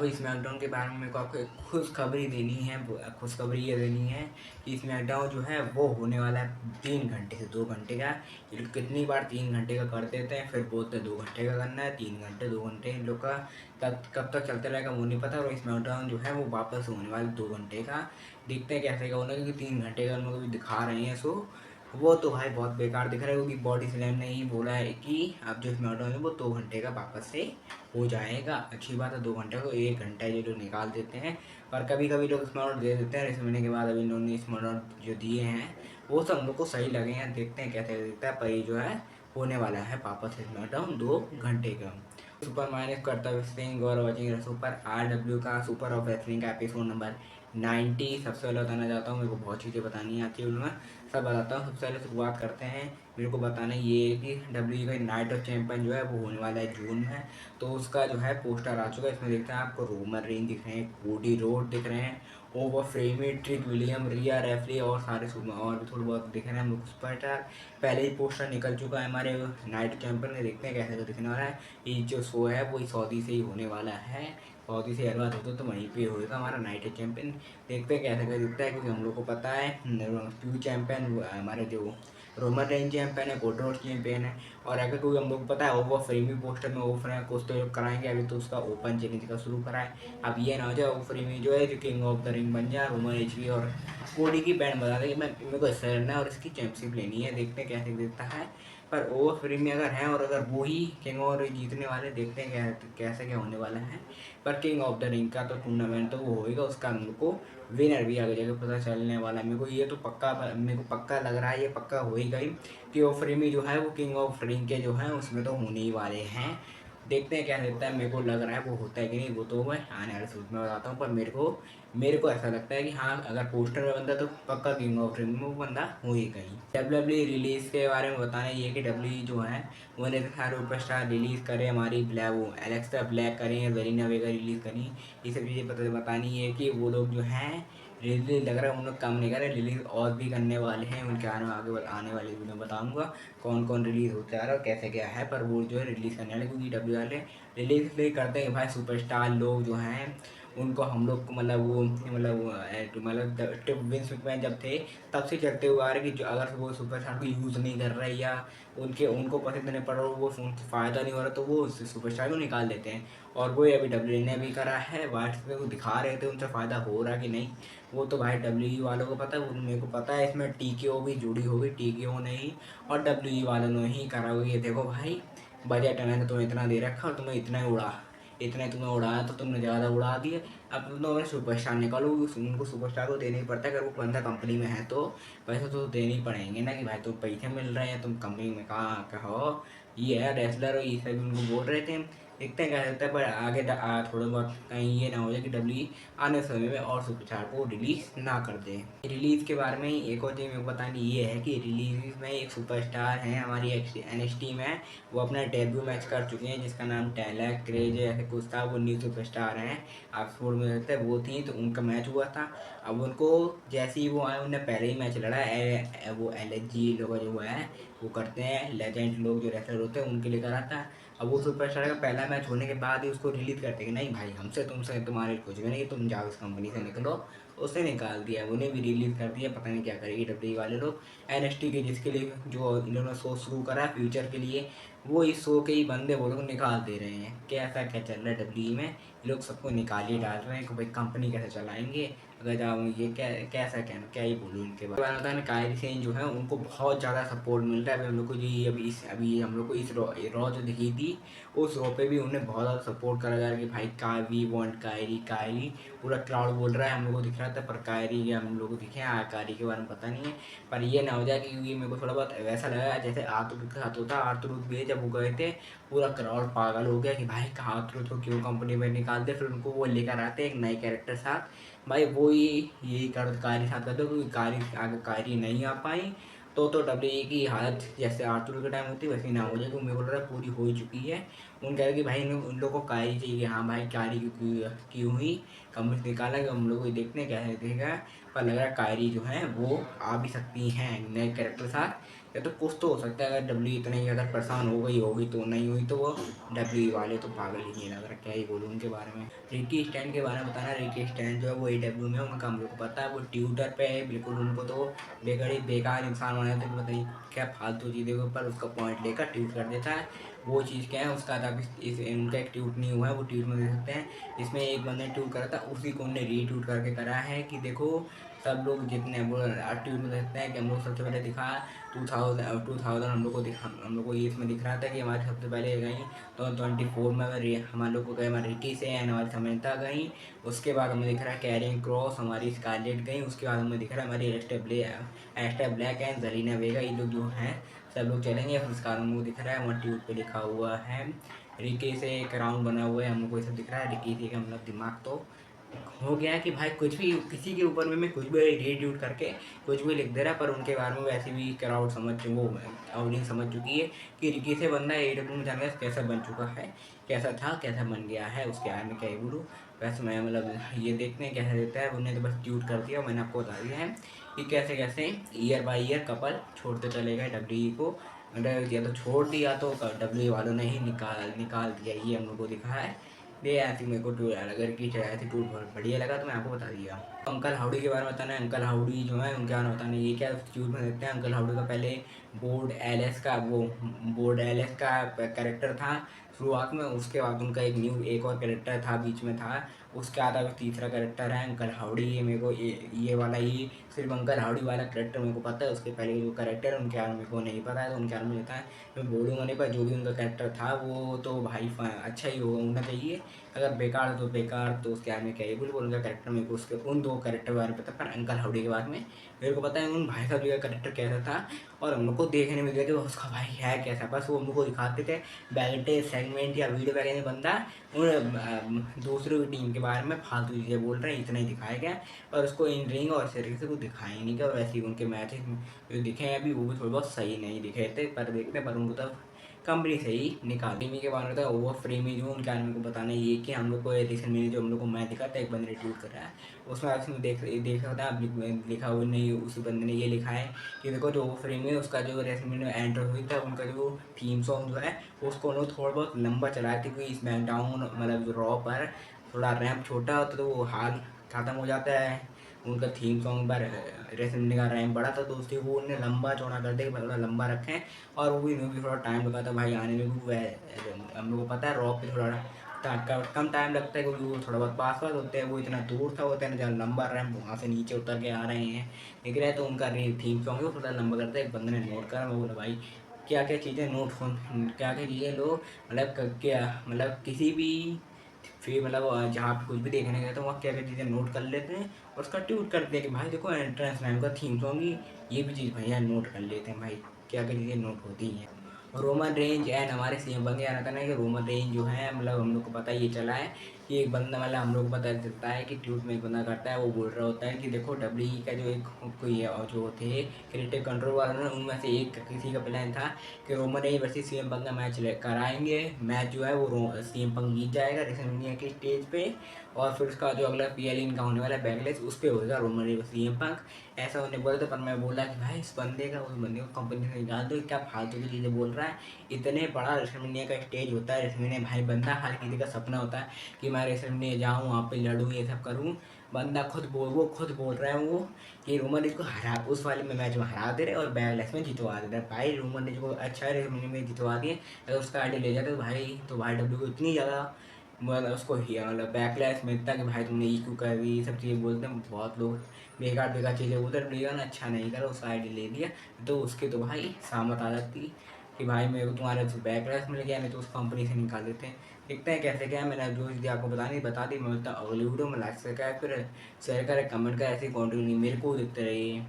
अब स्मैकडाउन के बारे में मेरे को आपको एक खुशखबरी देनी है। खुशखबरी ये देनी है कि स्मैकडाउन जो है वो होने वाला है 3 घंटे से 2 घंटे का। ये लोग कितनी बार 3 घंटे का कर देते हैं, फिर बोलते हैं 2 घंटे का करना है। 3 घंटे 2 घंटे इन लोग का कब तक चलते रहेगा वो नहीं पता। और स्मैकडाउन जो है वो वापस होने वाला 2 घंटे का। देखते हैं कैसे का होना, क्योंकि 3 घंटे का उन लोग भी दिखा रहे हैं शो। वो तो भाई बहुत बेकार दिख रहा है, क्योंकि बॉडी स्लैम ने ही बोला है कि अब जो स्मैकडाउन है वो 2 घंटे का वापस से हो जाएगा। अच्छी बात है, 2 घंटे को 1 घंटा जो लोग निकाल देते हैं। पर कभी कभी लोग स्मैकडाउन दे देते हैं। इस महीने के बाद अभी लोगों ने स्मैकडाउन जो दिए हैं वो सब हम लोग को सही लगे हैं। देखते हैं कैसे दिखता है। पर ये जो है होने वाला है वापस से स्मैकडाउन 2 घंटे का। सुपर माइनस कर्तव्य सिंह गौरव वचिंग सुपर RW का सुपर ऑफ रेसलिंग का एपिसोड नंबर 90 सबसे पहले बताना चाहता हूँ। मेरे को बहुत चीज़ें बतानी है आती है उनमें, सब बताता हूँ। सबसे पहले शुरुआत करते हैं। मेरे को बताना ये है कि WWE का नाइट ऑफ चैंपियन जो है वो होने वाला है जून में। तो उसका जो है पोस्टर आ चुका है। इसमें देखते हैं आपको रोमन रेन दिख रहे हैं, कोडी रोड दिख रहे हैं, ओवर फ्रेमी, ट्रिक विलियम, रिया रेफली और सारे और भी थोड़े बहुत दिख रहे हैं हम लोग सुपरस्टार। पहले ही पोस्टर निकल चुका है हमारे नाइट चैंपियन में। देखते हैं कैसे तो दिखने वाला है। ये जो शो है वो सऊदी से ही होने वाला है। सऊदी से हर बात होता तो वहीं पे होगा हमारा नाइट चैंपियन। देखते हैं कैसे दिखता है, क्योंकि हम लोग को पता है क्यू चैंपियन हमारे जो रोमन रेन चैंपियन है, कोडरोड चैंपियन है। और अगर कोई हम लोग को पता है ओवर फ्रेमी पोस्टर में ओवर फ्रेम कुछ तो कराएंगे। अभी तो उसका ओपन चैलेंज का शुरू करा है। अब ये ना हो जाए ओवर फ्रेमी जो है जो किंग ऑफ द रिंग बन जाए, रोमन एच की और कोडी की बैंड बता दें कि मैं मेरे को हिस्सा लेना है और इसकी चैंपियनशिप लेनी है। देखते हैं कैसे दिखता है। पर ओवर फ्रेमी अगर है और अगर वो ही किंग और जीतने वाले, देखते हैं कैसे क्या होने वाला है। पर किंग ऑफ द रिंग का तो टूर्नामेंट तो वो होएगा, उसका हम लोग को विनर भी आगे जाके पता चलने वाला है। मेरे को ये तो पक्का, मेरे को पक्का लग रहा है, ये पक्का होएगा ही कि ओफ्रेमी जो है वो किंग ऑफ रिंग के जो है उसमें तो होने ही वाले हैं। देखते हैं क्या देता है। मेरे को लग रहा है वो होता है कि नहीं, वो तो मैं आने वाले सूट में बताता हूँ। पर मेरे को ऐसा लगता है कि हाँ, अगर पोस्टर में बंदा तो पक्का किंग ऑफ रिंग में वो बंदा हो ही कहीं। WWE रिलीज के बारे में बताना ये कि WWE जो है वो ने सारे सुपरस्टार रिलीज करे। हमारी ब्लैक वो एलेक्सा ब्लैक करें, जेलिना वेगा रिलीज करी। ये सब चीज़ें बतानी है कि वो लोग जो हैं रिलीज लग रहा है उन लोग कम नहीं कर रहे, रिलीज और भी करने वाले हैं। उनके आने वाले वीडियो में बताऊंगा कौन कौन रिलीज होता है और कैसे क्या है। पर वो जो है रिलीज करने वाले, क्योंकि डब्ल्यू वाले रिलीज इसलिए करते हैं भाई सुपरस्टार लोग जो हैं उनको हम लोग को मतलब विंस मैकमैन जब थे तब से चलते हुए आ रहे कि जो अगर वो सुपरस्टार को यूज़ नहीं कर रहे या उनको पसंद नहीं पड़ रहा, वो फ़ायदा नहीं हो रहा, तो वो सुपरस्टार को निकाल देते हैं। और वो अभी WWE ने भी करा है। व्हाट्सएप पे वो दिखा रहे थे उनसे फ़ायदा हो रहा कि नहीं, वो तो भाई WWE वालों को पता है। वो मेरे को पता है इसमें TKO भी जुड़ी होगी, TKO ने ही और WWE वालों ने ही करा होगा। ये देखो भाई, बजट मैंने तुम्हें इतना दे रखा और तुम्हें इतना ही तुम्हें उड़ाया तो तुमने ज़्यादा उड़ा दिया। अब तुम तो सुपरस्टार निकालो। उनको सुपरस्टार को देना ही पड़ता है। अगर वो बंदा कंपनी में है तो पैसे तो देने ही पड़ेंगे ना, कि भाई तुम पैसे मिल रहे हैं, तुम कंपनी में कहाँ कहो ये है रेसलर और ये सब उनको बोल रहे थे। देखते हैं क्या होता है। पर आगे थोड़ा बहुत कहीं ये ना हो जाए कि WWE आने समय में और सुपरस्टार को रिलीज ना कर दे। रिलीज के बारे में एक और चीज़ मेरे को बतानी ये है कि रिलीज में एक सुपरस्टार हैं हमारी NXT में, वो अपना डेब्यू मैच कर चुके हैं जिसका नाम टैला क्रेज ऐसे कुछ था। वो न्यू सुपरस्टार हैं, ऑक्सफोर्ड में रहते हैं, वो थी। तो उनका मैच हुआ था। अब उनको जैसे ही वो आए उन्हें पहले ही मैच लड़ा वो LHG लोग जो है वो करते हैं, लेजेंड लोग जो रेसलर होते हैं उनके लिए करा था। अब वो सुपरस्टार का पहला मैच होने के बाद ही उसको रिलीज करते कि नहीं भाई हमसे तुमसे तुम्हारे कुछ भी नहीं, तुम जाओ इस कंपनी से निकलो। उसने निकाल दिया, उन्हें भी रिलीज कर दिया। पता नहीं क्या करेगी WWE वाले लोग। NXT के जिसके लिए जो इन्होंने शो शुरू करा फ्यूचर के लिए, वो इस शो के ही बंदे वो लोग निकाल दे रहे हैं। कैसा क्या चल रहा है WWE में, ये लोग सबको निकाल ही डाल रहे हैं कि भाई कंपनी कैसे चलाएंगे। अगर जाओ ये क्या ही बोलूँ इनके बारे में। होता है ना, कायरी सेन जो है उनको बहुत ज़्यादा सपोर्ट मिल रहा है। अभी हम लोग को जी अभी हम लोग को इस रॉ जो दिखी थी उस रॉ पे भी उन्हें बहुत ज़्यादा सपोर्ट करा जा रहा है कि भाई वी वांट कायरी। पूरा क्राउड बोल रहा है, हम लोग को दिख रहा था। पर कायरी या हम लोग को दिखे कारी के बारे में पता नहीं है। पर ये ना हो जाए कि मेरे को थोड़ा बहुत वैसा लगा जैसे आर्तुरुद के साथ होता। आर्तुरुद भी जब वो गए थे पूरा क्राउड पागल हो गया कि भाई कहाँ आर्तुरुद को क्यों कंपनी में निकाल दे। फिर उनको वो लेकर आते एक नए कैरेक्टर साथ। भाई वो ही यही कर कारी साथ कर दो, क्योंकि कारी नहीं आ पाई तो WWE की हालत जैसे आर्तुरुद के टाइम होती है वैसे ही ना हो जाए। क्योंकि मेरे को लग रहा है पूरी हो चुकी है। उन कह रहे कि भाई उन लोगों को कारी चाहिए। हाँ भाई कारी क्यों ही कंपनी निकाला कि हम लोग को देखने क्या है देखेगा। पर लग रहा है कायरी जो है वो आ भी सकती हैं नए कैरेक्टर साथ। या तो कुछ तो हो सकता है। अगर डब्ल्यू इतना ही अगर परेशान हो गई होगी तो नहीं हुई तो वो डब्ल्यू वाले तो पागल ही नहीं लग रहा, क्या ही बोलूँ उनके बारे में। रिकी स्टैंड के बारे में बताना, रिकी स्टैंड जो है वो AEW में उनका हम लोग को पता है वो ट्विटर पे है बिल्कुल, उनको तो बेगड़ी बेकार इंसान बना देते हैं, बताइए क्या फालतू चीज़ों के ऊपर उसका पॉइंट लेकर ट्वीट कर देता है। वो चीज़ क्या है उसका, तब इस उनका एक ट्वीट नहीं हुआ है, वो ट्वीट में दे सकते हैं। इसमें एक बंदे ने ट्वीट करा था, उसी को उन्होंने रीट्वीट करके करा है कि देखो सब लोग जितने वो ट्वीट में देखते हैं कि हम लोग सबसे पहले दिखा 2000 हम लोग को ये इसमें दिख रहा था कि हमारे सबसे पहले गई तो 24 में हमारे लोग को गए हमारे रिकी से एंड हमारी समन्ता गई। उसके बाद हमें दिख रहा है कैरियन क्रॉस हमारी स्कारलेट गई। उसके बाद हमें दिख रहा है हमारी एस्टा ब्लैक एंड जरीना वेगा, ये लोग जो हैं सब लोग चलेंगे। फिर उसका हम लोग दिख रहा है वहाँ ट्यूब पे लिखा हुआ है रिकी से एक राउंड बना हुआ है, हम लोग को ये सब दिख रहा है। रिकी से मतलब दिमाग तो हो गया है कि भाई कुछ भी किसी के ऊपर में मैं कुछ भी रीट्वीट करके कुछ भी लिख दे रहा है, पर उनके बारे में वैसे भी क्राउड वो ऑडियंस समझ चुकी है कि रिकी से बंदा AEW में जाने कैसा बन चुका है, कैसा था कैसा बन गया है, उसके बारे में क्या ही बोलूँ। वैसे मैं मतलब ये देखते हैं कैसा देता है, उन्हें तो बस ट्वीट कर दिया, मैंने आपको बता दिया है कि कैसे कैसे ईयर बाई ईयर कपल छोड़ते चले गए WWE को। मतलब या तो छोड़ दिया तो WWE वालों ने ही निकाल निकाल दिया, ये हम लोग को दिखा है। ये ऐसी मेरे को टूर अगर की ऐसी टूर बहुत बढ़िया लगा तो मैं आपको बता दिया। अंकल हाउडी के बारे में बताना है, अंकल हाउडी जो है उनके बारे में बताना है, ये क्या ट्यूब में देखते हैं। अंकल हाउडी का पहले बोर्ड एलएस का कैरेक्टर था शुरुआत में, उसके बाद उनका एक और कैरेक्टर था बीच में था, उसके बाद अब तीसरा कैरेक्टर है अंकल हाउडी। ये मेरे को ये वाला ही सिर्फ अंकल हाउडी वाला कैरेक्टर मेरे को पता है, उसके पहले जो कैरेक्टर उनके बारे में मेरे को नहीं पता है, तो उनके बारे में लेता है मैं बोलूँगा नहीं, पर जो भी उनका कैरेक्टर था वो तो भाई अच्छा ही होना चाहिए। अगर बेकार तो बेकार, तो उसके बारे में क्या ही बोल उनका कैरेक्टर मेरे को उसके उन दो कैरेक्टर के बारे में पता, पर अंकल हाउडी के बारे में मेरे को पता है उन भाई साहब का कैरेक्टर कैसा था। और हम लोग को देखने में गया कि उसका भाई है कैसा, बस वो हम लोग को दिखाते थे बैगटे सेगमेंट या वीडियो वगैरह में बंदा उन दूसरों की टीम के बारे में फालतू चीज़ें बोल रहे हैं, इतना ही दिखाया गया। और उसको इन रिंग और तरीके से कुछ दिखाया ही नहीं गया। और वैसे ही उनके मैच जो दिखे हैं अभी वो भी थोड़े बहुत सही नहीं दिखे थे, पर देखते पर उनको तब कंपनी से ही निकाल। फ्रीमी के बारे में था ओवर फ्रीमी जो उनके बारे में को बताना ये कि हम लोग को रिसेंट में जो हम लोग को मैच दिखा था एक बंदे ने ट्वीट कर रहा है, उसमें आप देख सकते हैं आप लिखा हुआ नहीं, उसी बंदे ने ये लिखा है कि देखो जो फ्रेम है उसका जो रेसलमेन में एंटर हुई था उनका जो थीम सॉन्ग जो है उसको उन्होंने थोड़ा बहुत लंबा चलाया था, क्योंकि स्मैकडाउन मतलब जो रॉ पर थोड़ा रैम्प छोटा होता तो वो हाल ख़त्म हो जाता है। उनका थीम सॉन्ग पर रेसलमेन का रैम्प बड़ा था तो उसके वो उन्हें लंबा चौड़ा कर दे थोड़ा लंबा रखें। और वो भी इन्हें भी थोड़ा टाइम लगा था भाई आने में भी, हम लोग को पता है रॉ पे थोड़ा कम टाइम लगता है क्योंकि वो थोड़ा बहुत पास पास होते हैं, वो इतना दूर था होता है ना जहाँ लंबा रैम्प वहाँ से नीचे उतर के आ रहे हैं दिख रहा है, तो उनका थीम सॉन्ग है वो थोड़ा लंबा करता है। एक बंदे ने नोट करा, मैं बोला भाई क्या क्या चीज़ें क्या क्या चीज़ें लोग मतलब क्या मतलब किसी भी फिर मतलब जहाँ पे कुछ भी देखने गए तो वहाँ क्या क्या चीज़ें नोट कर लेते हैं और उसका ट्यूट करते हैं कि भाई देखो एंट्रेंस लाइन का थीम सॉन्ग ही ये भी चीज़ भैया नोट कर लेते हैं भाई, क्या क्या चीज़ें नोट होती हैं। रोमन रेंज एंड हमारे सीएम बन गया रहता है कि रोमन रेंज जो है मतलब हम लोग को पता ये चला है कि एक बंदा मतलब हम लोग को पता चलता है कि ट्यूट में एक बंदा करता है, वो बोल रहा होता है कि देखो डब्ल्यू का जो एक कोई जो थे क्रिएटिव कंट्रोल वाले उनमें से एक किसी का प्लान था कि Roman Reigns versus CM Punk का मैच कराएंगे। मैच जो है वो सीएम पंक जीत जाएगा रेसलमेनिया के स्टेज पे, और फिर उसका जो अगला PL इनका होने वाला है बैकलेस उस पर होगा रोमन रेंज सीएम पंक। ऐसा उन्हें बोलते, पर मैं बोला कि भाई इस बंदे का उस बंदे को कंपनी से निकाल दो, क्या फालतू की चीज़ें बोल रहा है। इतने बड़ा रेसलमेनिया का स्टेज होता है, रेसलमेनिया भाई बंदा हर किसी का सपना होता है कि मैं रेसलमेनिया जाऊँ वहाँ पे लड़ूँ ये सब करूँ। बंदा वो खुद बोल रहा है वो कि रोमन रेंज को हरा उस वाले में मैच में हरा दे रहे और बैकलेस में जितवा दे रहे भाई। रोमन रेंज को अच्छा रेसलमेनिया में जितवा दिए, अगर उसका आइडिया ले जाते तो भाई डब्ल्यू को इतनी ज़्यादा मतलब उसको ही मतलब बैकलैश मिलता कि भाई तुमने ये क्यों कर दी, ये सब चीज़ें बोलते हैं बहुत लोग बेकार बेकार चीज़ें उधर लिया ना, अच्छा नहीं करा उसका आइडिया ले लिया तो उसके तो भाई सामत आ जाती कि भाई मेरे को तुम्हारे तो बैकलैश मिल गया, नहीं तो उस कंपनी से निकाल देते हैं। देखते हैं कैसे क्या है, मैंने जो चीज़ें आपको बता दी मैं बोलता अगली वीडियो में लाइक से क्या फिर शेयर करें कमेंट करें, ऐसे कंटिन्यू मेरे को देखते रहिए।